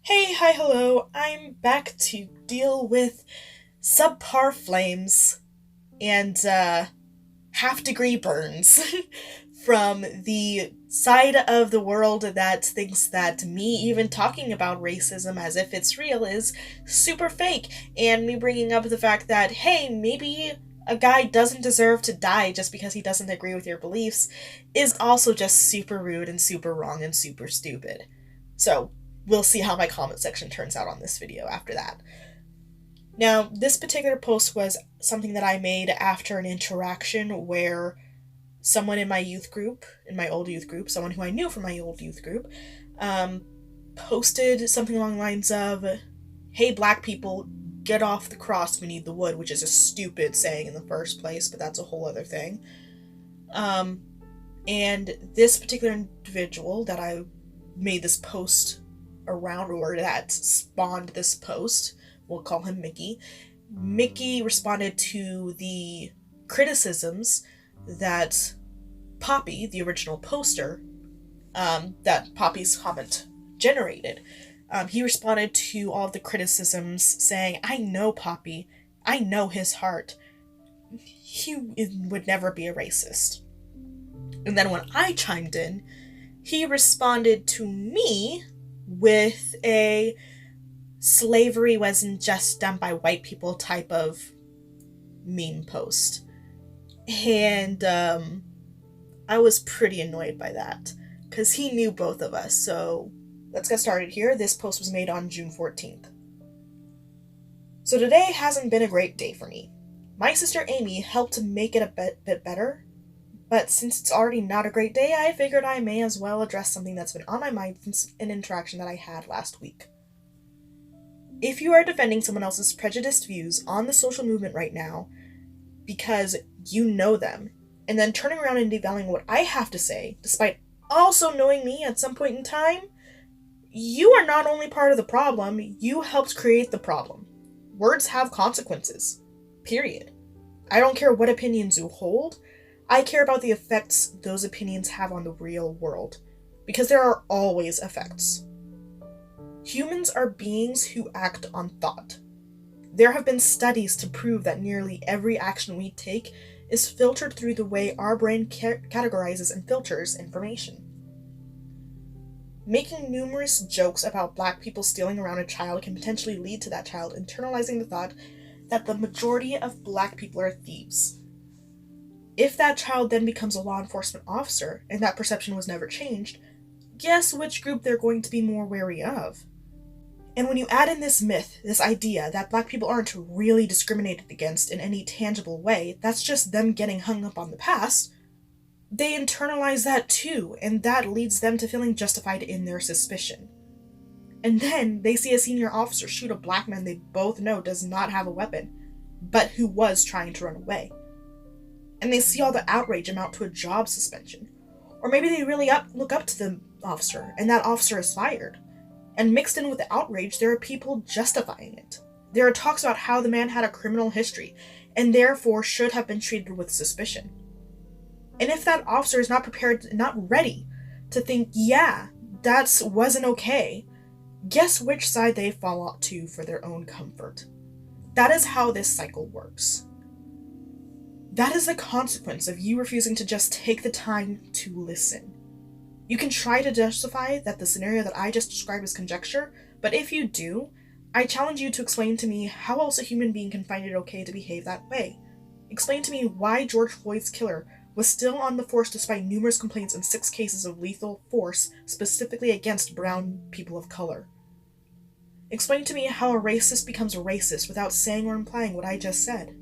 Hey, hi, hello. I'm back to deal with subpar flames and half-degree burns from the side of the world that thinks that me even talking about racism as if it's real is super fake, and me bringing up the fact that, hey, maybe a guy doesn't deserve to die just because he doesn't agree with your beliefs is also just super rude and super wrong and super stupid. So, we'll see how my comment section turns out on this video after that. Now, this particular post was something that I made after an interaction where someone in my youth group, in my old youth group, someone who I knew from my old youth group, um, posted something along the lines of, "Hey, black people, get off the cross, we need the wood," which is a stupid saying in the first place, but that's a whole other thing. Um, and this particular individual that I made this post around, or that spawned this post, we'll call him Mickey. Mickey responded to the criticisms that Poppy, the original poster, that Poppy's comment generated. He responded to all of the criticisms saying, "I know Poppy, I know his heart. He would never be a racist." And then when I chimed in, he responded to me with a slavery wasn't just done by white people type of meme post. And I was pretty annoyed by that because he knew both of us. So let's get started here. This post was made on June 14th. "So today hasn't been a great day for me. My sister Amy helped to make it a bit better, but since it's already not a great day, I figured I may as well address something that's been on my mind since an interaction that I had last week. If you are defending someone else's prejudiced views on the social movement right now because you know them, and then turning around and devaluing what I have to say, despite also knowing me at some point in time, you are not only part of the problem, you helped create the problem. Words have consequences. Period. I don't care what opinions you hold, I care about the effects those opinions have on the real world, because there are always effects. Humans are beings who act on thought. There have been studies to prove that nearly every action we take is filtered through the way our brain categorizes and filters information. Making numerous jokes about black people stealing around a child can potentially lead to that child internalizing the thought that the majority of black people are thieves. If that child then becomes a law enforcement officer and that perception was never changed, guess which group they're going to be more wary of? And when you add in this myth, this idea that black people aren't really discriminated against in any tangible way, that's just them getting hung up on the past, they internalize that too, and that leads them to feeling justified in their suspicion. And then they see a senior officer shoot a black man they both know does not have a weapon, but who was trying to run away. And they see all the outrage amount to a job suspension. Or maybe they really look up to the officer, and that officer is fired. And mixed in with the outrage, there are people justifying it. There are talks about how the man had a criminal history, and therefore should have been treated with suspicion. And if that officer is not prepared, not ready to think, yeah, that wasn't okay, guess which side they fall out to for their own comfort. That is how this cycle works. That is the consequence of you refusing to just take the time to listen. You can try to justify that the scenario that I just described is conjecture, but if you do, I challenge you to explain to me how else a human being can find it okay to behave that way. Explain to me why George Floyd's killer was still on the force despite numerous complaints and 6 cases of lethal force specifically against brown people of color. Explain to me how a racist becomes a racist without saying or implying what I just said.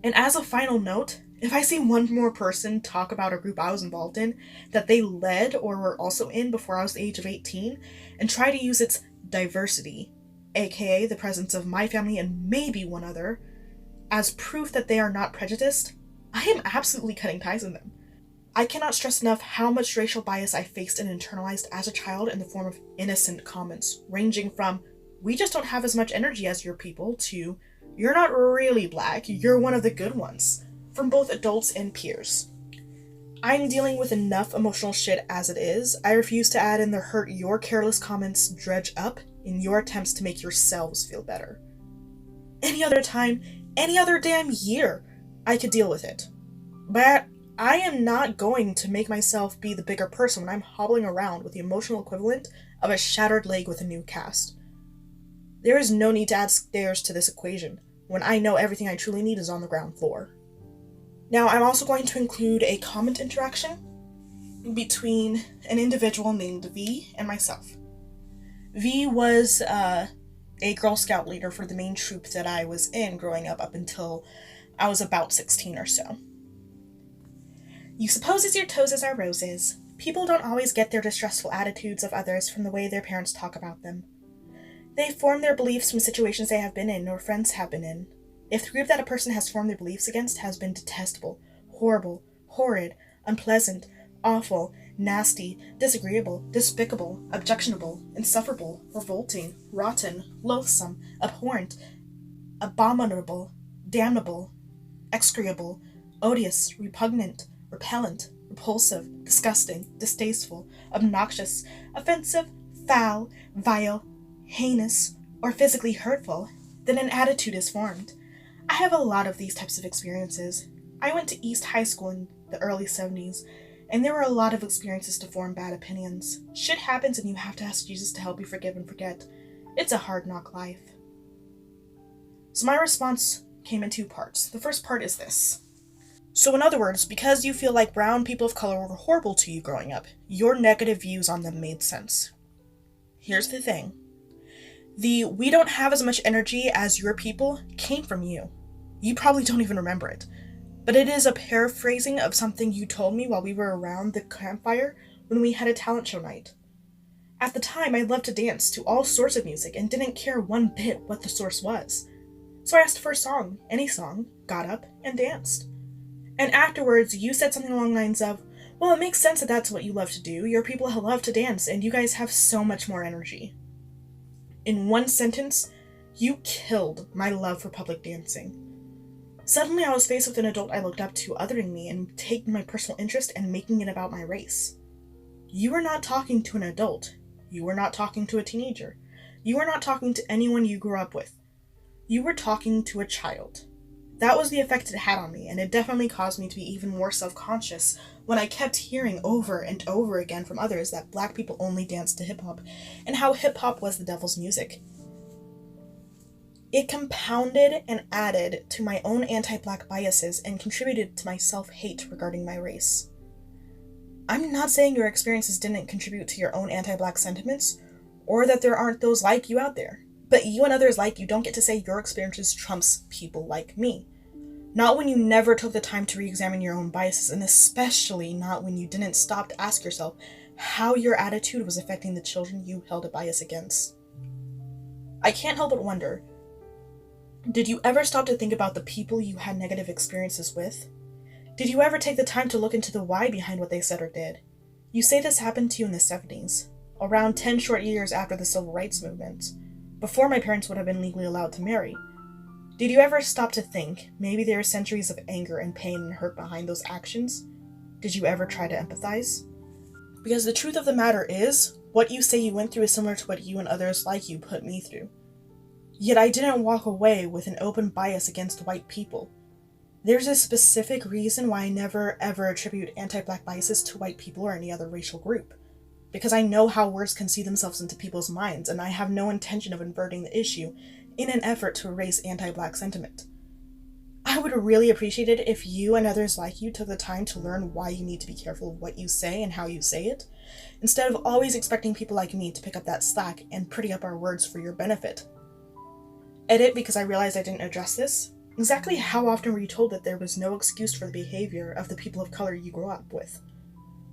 And as a final note, if I see one more person talk about a group I was involved in, that they led or were also in before I was the age of 18, and try to use its diversity, aka the presence of my family and maybe one other, as proof that they are not prejudiced, I am absolutely cutting ties with them. I cannot stress enough how much racial bias I faced and internalized as a child in the form of innocent comments, ranging from, "We just don't have as much energy as your people," to, "You're not really black, you're one of the good ones," from both adults and peers. I'm dealing with enough emotional shit as it is. I refuse to add in the hurt your careless comments dredge up in your attempts to make yourselves feel better. Any other time, any other damn year, I could deal with it. But I am not going to make myself be the bigger person when I'm hobbling around with the emotional equivalent of a shattered leg with a new cast. There is no need to add stairs to this equation, when I know everything I truly need is on the ground floor. Now, I'm also going to include a comment interaction between an individual named V and myself. V was a Girl Scout leader for the main troop that I was in growing up until I was about 16 or so. You suppose as your toes as our roses. People don't always get their distrustful attitudes of others from the way their parents talk about them. They form their beliefs from situations they have been in or friends have been in. If the group that a person has formed their beliefs against has been detestable, horrible, horrid, unpleasant, awful, nasty, disagreeable, despicable, objectionable, insufferable, revolting, rotten, loathsome, abhorrent, abominable, damnable, execrable, odious, repugnant, repellent, repulsive, disgusting, distasteful, obnoxious, offensive, foul, vile, heinous, or physically hurtful, then an attitude is formed. I have a lot of these types of experiences. I went to East High School in the early 70s, and there were a lot of experiences to form bad opinions. Shit happens and you have to ask Jesus to help you forgive and forget. It's a hard knock life. So my response came in two parts. The first part is this. So in other words, because you feel like brown people of color were horrible to you growing up, your negative views on them made sense. Here's the thing. The "we don't have as much energy as your people" came from you. You probably don't even remember it. But it is a paraphrasing of something you told me while we were around the campfire when we had a talent show night. At the time, I loved to dance to all sorts of music and didn't care one bit what the source was. So I asked for a song, any song, got up, and danced. And afterwards, you said something along the lines of, well, it makes sense that that's what you love to do. Your people love to dance, and you guys have so much more energy. In one sentence, you killed my love for public dancing. Suddenly, I was faced with an adult I looked up to othering me and taking my personal interest and making it about my race. You were not talking to an adult. You were not talking to a teenager. You were not talking to anyone you grew up with. You were talking to a child. That was the effect it had on me, and it definitely caused me to be even more self-conscious when I kept hearing over and over again from others that black people only danced to hip-hop, and how hip-hop was the devil's music. It compounded and added to my own anti-black biases and contributed to my self-hate regarding my race. I'm not saying your experiences didn't contribute to your own anti-black sentiments, or that there aren't those like you out there. But you and others like you don't get to say your experiences trumps people like me. Not when you never took the time to re-examine your own biases, and especially not when you didn't stop to ask yourself how your attitude was affecting the children you held a bias against. I can't help but wonder, did you ever stop to think about the people you had negative experiences with? Did you ever take the time to look into the why behind what they said or did? You say this happened to you in the 70s, around 10 short years after the Civil Rights Movement, before my parents would have been legally allowed to marry. Did you ever stop to think maybe there are centuries of anger and pain and hurt behind those actions? Did you ever try to empathize? Because the truth of the matter is, what you say you went through is similar to what you and others like you put me through. Yet I didn't walk away with an open bias against white people. There's a specific reason why I never ever attribute anti-black biases to white people or any other racial group. Because I know how words can see themselves into people's minds, and I have no intention of inverting the issue in an effort to erase anti-black sentiment. I would really appreciate it if you and others like you took the time to learn why you need to be careful of what you say and how you say it, instead of always expecting people like me to pick up that slack and pretty up our words for your benefit. Edit, because I realized I didn't address this. Exactly how often were you told that there was no excuse for the behavior of the people of color you grew up with?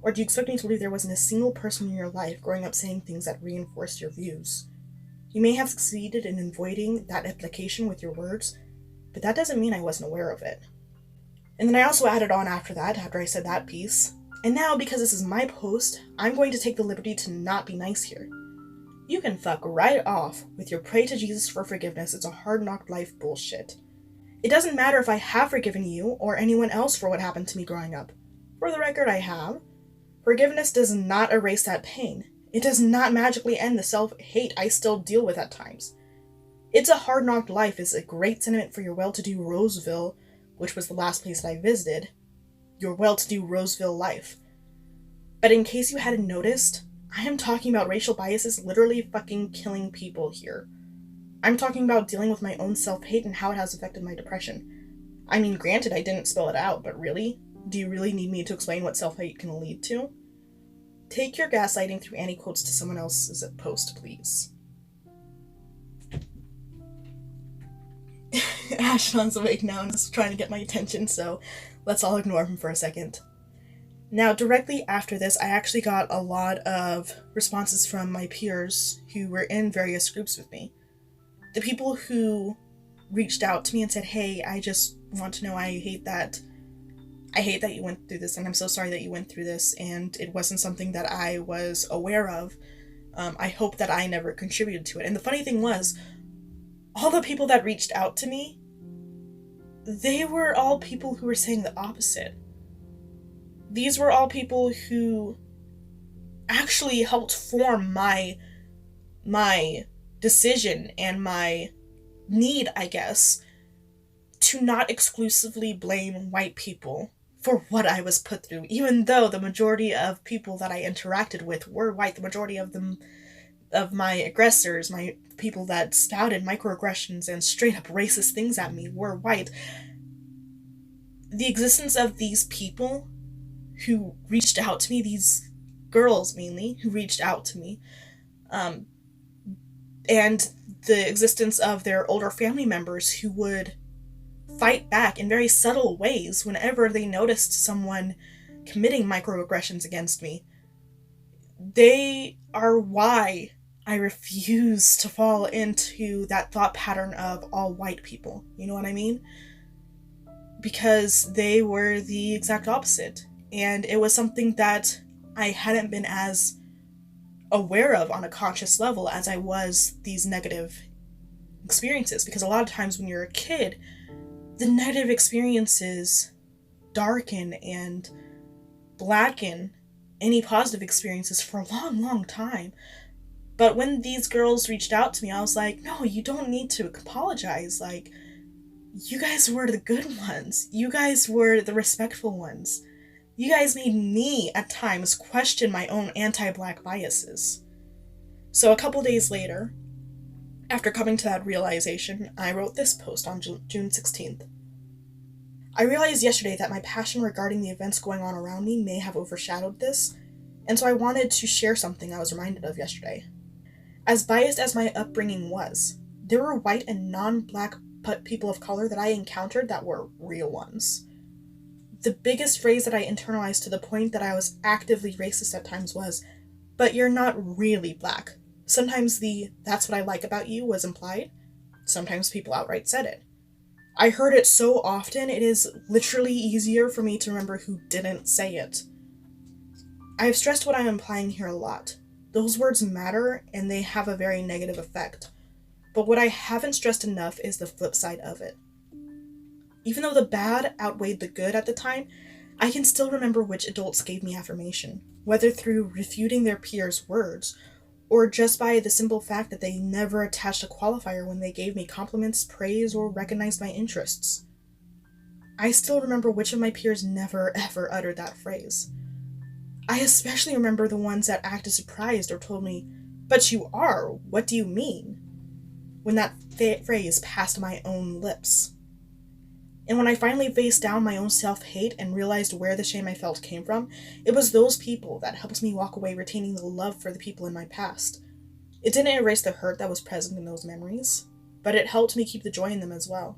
Or do you expect me to believe there wasn't a single person in your life growing up saying things that reinforced your views? You may have succeeded in avoiding that implication with your words, but that doesn't mean I wasn't aware of it. And then I also added on after that, after I said that piece, and now because this is my post, I'm going to take the liberty to not be nice here. You can fuck right off with your pray to Jesus for forgiveness, it's a hard knock life bullshit. It doesn't matter if I have forgiven you or anyone else for what happened to me growing up. For the record, I have. Forgiveness does not erase that pain. It does not magically end the self-hate I still deal with at times. It's a hard knock life is a great sentiment for your well-to-do Roseville, which was the last place that I visited. Your well-to-do Roseville life. But in case you hadn't noticed, I am talking about racial biases literally fucking killing people here. I'm talking about dealing with my own self-hate and how it has affected my depression. I mean, granted, I didn't spell it out, but really? Do you really need me to explain what self-hate can lead to? Take your gaslighting through anti-quotes to someone else's post, please. Ashlon's awake now and is trying to get my attention, so let's all ignore him for a second. Now, directly after this, I actually got a lot of responses from my peers who were in various groups with me. The people who reached out to me and said, hey, I just want to know, I hate that you went through this, and I'm so sorry that you went through this, and it wasn't something that I was aware of. I hope that I never contributed to it. And the funny thing was, all the people that reached out to me, they were all people who were saying the opposite. These were all people who actually helped form my decision and my need, I guess, to not exclusively blame white people for what I was put through, even though the majority of people that I interacted with were white. The majority of them, of my aggressors, my people that spouted microaggressions and straight up racist things at me, were white. The existence of these people who reached out to me, these girls mainly, who reached out to me, and the existence of their older family members who would fight back in very subtle ways whenever they noticed someone committing microaggressions against me. They are why I refuse to fall into that thought pattern of all white people. You know what I mean? Because they were the exact opposite. And it was something that I hadn't been as aware of on a conscious level as I was these negative experiences. Because a lot of times when you're a kid, the negative experiences darken and blacken any positive experiences for a long, long time. But when these girls reached out to me, I was like, no, you don't need to apologize. Like, you guys were the good ones. You guys were the respectful ones. You guys made me, at times, question my own anti-black biases. So a couple days later, after coming to that realization, I wrote this post on June 16th. I realized yesterday that my passion regarding the events going on around me may have overshadowed this, and so I wanted to share something I was reminded of yesterday. As biased as my upbringing was, there were white and non-black people of color that I encountered that were real ones. The biggest phrase that I internalized to the point that I was actively racist at times was, but you're not really black. Sometimes the "that's what I like about you" was implied. Sometimes people outright said it. I heard it so often, it is literally easier for me to remember who didn't say it. I have stressed what I'm implying here a lot. Those words matter, and they have a very negative effect. But what I haven't stressed enough is the flip side of it. Even though the bad outweighed the good at the time, I can still remember which adults gave me affirmation, whether through refuting their peers' words, or just by the simple fact that they never attached a qualifier when they gave me compliments, praise, or recognized my interests. I still remember which of my peers never ever uttered that phrase. I especially remember the ones that acted surprised or told me, "But you are, what do you mean?" when that phrase passed my own lips. And when I finally faced down my own self-hate and realized where the shame I felt came from, it was those people that helped me walk away retaining the love for the people in my past. It didn't erase the hurt that was present in those memories, but it helped me keep the joy in them as well.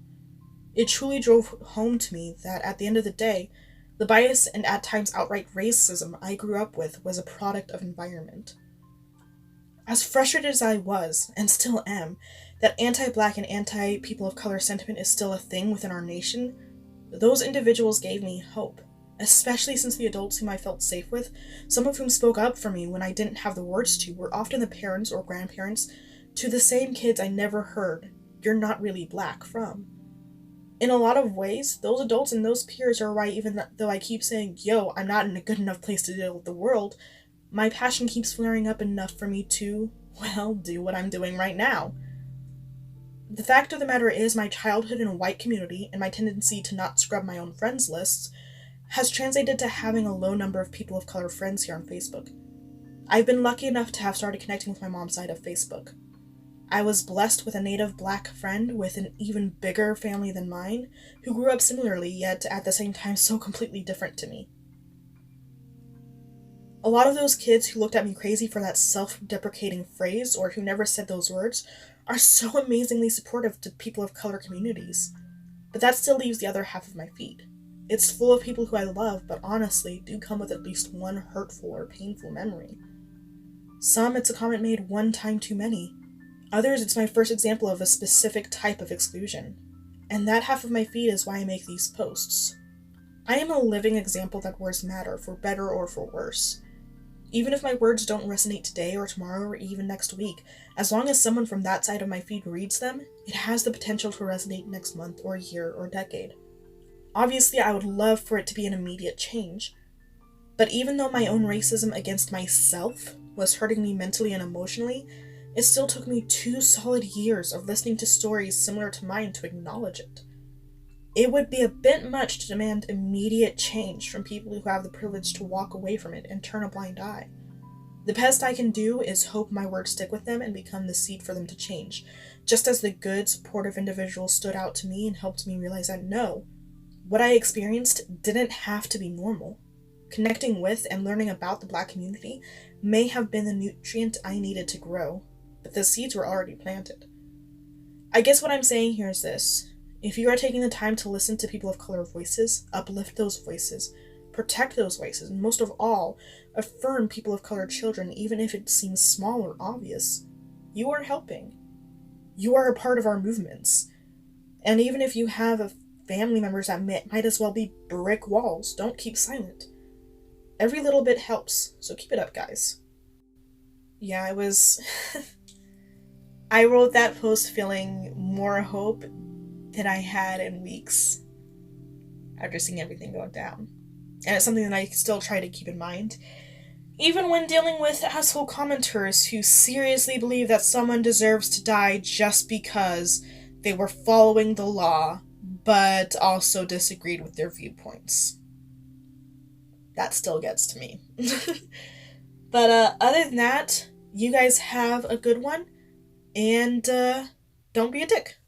It truly drove home to me that at the end of the day, the bias and at times outright racism I grew up with was a product of environment. As frustrated as I was, and still am, that anti-black and anti-people of color sentiment is still a thing within our nation, those individuals gave me hope, especially since the adults whom I felt safe with, some of whom spoke up for me when I didn't have the words to, were often the parents or grandparents to the same kids I never heard "you're not really black" from. In a lot of ways, those adults and those peers are right, even though I keep saying, yo, I'm not in a good enough place to deal with the world, my passion keeps flaring up enough for me to, well, do what I'm doing right now. The fact of the matter is, my childhood in a white community and my tendency to not scrub my own friends lists has translated to having a low number of people of color friends here on Facebook. I've been lucky enough to have started connecting with my mom's side of Facebook. I was blessed with a native black friend with an even bigger family than mine, who grew up similarly, yet at the same time so completely different to me. A lot of those kids who looked at me crazy for that self-deprecating phrase, or who never said those words, are so amazingly supportive to people of color communities. But that still leaves the other half of my feed. It's full of people who I love, but honestly do come with at least one hurtful or painful memory. Some, it's a comment made one time too many. Others, it's my first example of a specific type of exclusion. And that half of my feed is why I make these posts. I am a living example that words matter, for better or for worse. Even if my words don't resonate today or tomorrow or even next week, as long as someone from that side of my feed reads them, it has the potential to resonate next month or year or decade. Obviously, I would love for it to be an immediate change. But even though my own racism against myself was hurting me mentally and emotionally, it still took me 2 solid years of listening to stories similar to mine to acknowledge it. It would be a bit much to demand immediate change from people who have the privilege to walk away from it and turn a blind eye. The best I can do is hope my words stick with them and become the seed for them to change, just as the good, supportive individuals stood out to me and helped me realize that no, what I experienced didn't have to be normal. Connecting with and learning about the Black community may have been the nutrient I needed to grow, but the seeds were already planted. I guess what I'm saying here is this. If you are taking the time to listen to people of color voices, uplift those voices, protect those voices, and most of all, affirm people of color children even if it seems small or obvious, you are helping. You are a part of our movements. And even if you have family members that might as well be brick walls, don't keep silent. Every little bit helps, so keep it up, guys. Yeah, I wrote that post feeling more hope than I had in weeks after seeing everything go down. And it's something that I still try to keep in mind, even when dealing with asshole commenters who seriously believe that someone deserves to die just because they were following the law, but also disagreed with their viewpoints. That still gets to me. But other than that, you guys have a good one, and don't be a dick.